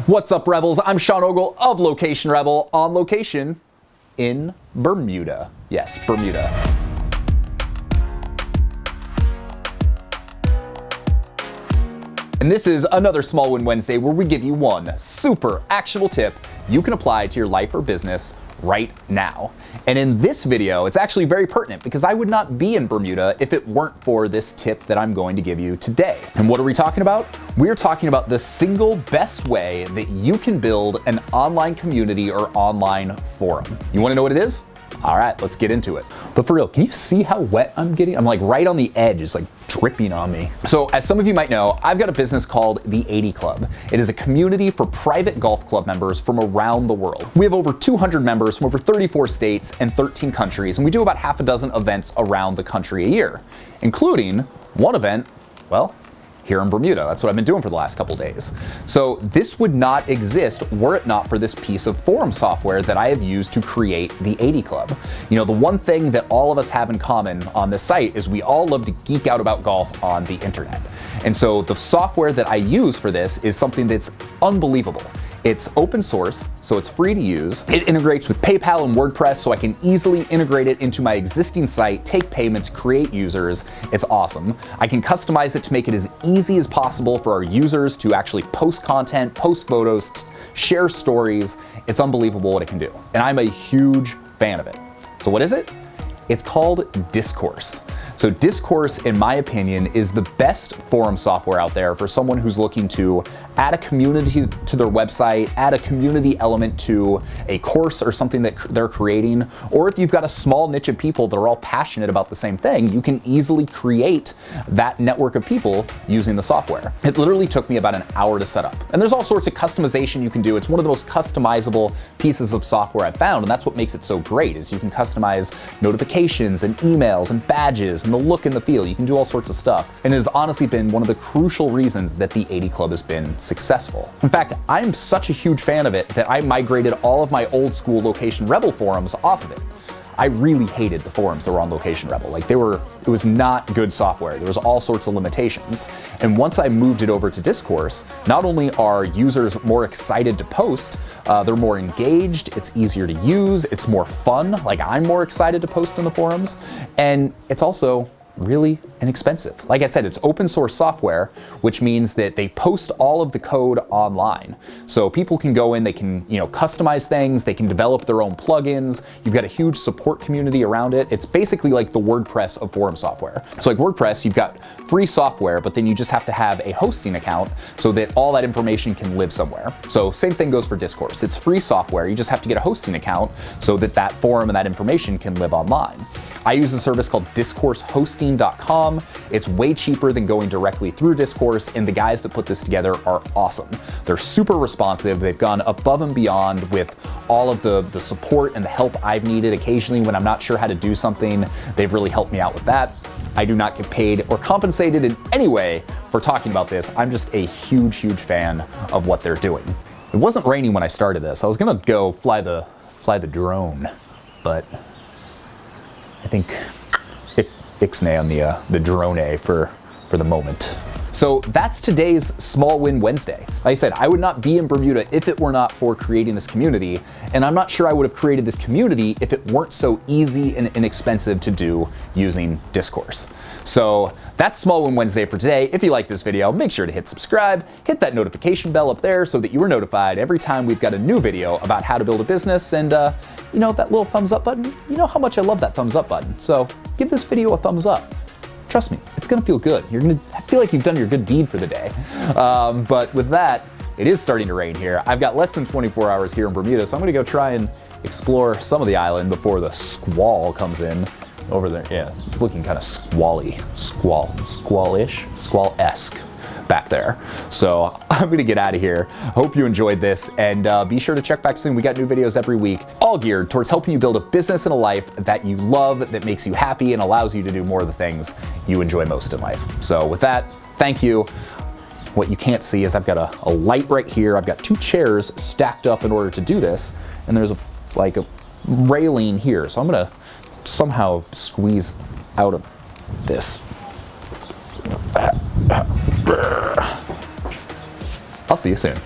What's up, Rebels? I'm Sean Ogle of Location Rebel, on location in Bermuda. Yes, Bermuda. And this is another Small Win Wednesday where we give you one super actionable tip you can apply to your life or business right now. And in this video, it's actually very pertinent because I would not be in Bermuda if it weren't for this tip that I'm going to give you today. And what are we talking about? We're talking about the single best way that you can build an online community or online forum. You want to know what it is? All right, let's get into it. But for real, can you see how wet I'm getting? I'm like right on the edge. It's like dripping on me. So as some of you might know, I've got a business called the 80 Club. It is a community for private golf club members from around the world. We have over 200 members from over 34 states and 13 countries, and we do about half a dozen events around the country a year, including one event, well, here in Bermuda. That's what I've been doing for the last couple days. So this would not exist were it not for this piece of forum software that I have used to create the 80 Club. You know, the one thing that all of us have in common on this site is we all love to geek out about golf on the internet. And so the software that I use for this is something that's unbelievable. It's open source, so it's free to use. It integrates with PayPal and WordPress, so I can easily integrate it into my existing site, take payments, create users. It's awesome. I can customize it to make it as easy as possible for our users to actually post content, post photos, share stories. It's unbelievable what it can do. And I'm a huge fan of it. So what is it? It's called Discourse. So Discourse, in my opinion, is the best forum software out there for someone who's looking to add a community to their website, add a community element to a course or something that they're creating, or if you've got a small niche of people that are all passionate about the same thing, you can easily create that network of people using the software. It literally took me about an hour to set up. And there's all sorts of customization you can do. It's one of the most customizable pieces of software I've found, and that's what makes it so great, is you can customize notifications and emails and badges and the look and the feel. You can do all sorts of stuff. And it has honestly been one of the crucial reasons that the 80 Club has been successful. In fact, I'm such a huge fan of it that I migrated all of my old school Location Rebel forums off of it. I really hated the forums that were on Location Rebel. Like it was not good software. There was all sorts of limitations. And once I moved it over to Discourse, not only are users more excited to post, they're more engaged, it's easier to use, it's more fun. Like I'm more excited to post in the forums, and it's also really inexpensive. Like I said, it's open source software, which means that they post all of the code online. So people can go in, they can, customize things, they can develop their own plugins. You've got a huge support community around it. It's basically like the WordPress of forum software. So like WordPress, you've got free software, but then you just have to have a hosting account so that all that information can live somewhere. So same thing goes for Discourse. It's free software. You just have to get a hosting account so that that forum and that information can live online. I use a service called discoursehosting.com. It's way cheaper than going directly through Discourse, and the guys that put this together are awesome. They're super responsive. They've gone above and beyond with all of the support and the help I've needed. Occasionally when I'm not sure how to do something, they've really helped me out with that. I do not get paid or compensated in any way for talking about this. I'm just a huge, huge fan of what they're doing. It wasn't raining when I started this. I was gonna go fly the drone, but I think ixnay on the drone for the moment. So that's today's Small Win Wednesday. Like I said, I would not be in Bermuda if it were not for creating this community, and I'm not sure I would have created this community if it weren't so easy and inexpensive to do using Discourse. So that's Small Win Wednesday for today. If you like this video, make sure to hit subscribe, hit that notification bell up there so that you are notified every time we've got a new video about how to build a business, and that little thumbs up button, you know how much I love that thumbs up button. So give this video a thumbs up. Trust me, it's gonna feel good. You're gonna feel like you've done your good deed for the day. But with that, it is starting to rain here. I've got less than 24 hours here in Bermuda, so I'm gonna go try and explore some of the island before the squall comes in over there. Yeah, it's looking kind of squally, squall-ish, squall-esque back there. So I'm gonna get out of here. Hope you enjoyed this, and be sure to check back soon. We got new videos every week, all geared towards helping you build a business and a life that you love, that makes you happy and allows you to do more of the things you enjoy most in life. So with that, thank you. What you can't see is I've got a light right here. I've got two chairs stacked up in order to do this, and there's a railing here. So I'm gonna somehow squeeze out of this. I'll see you soon.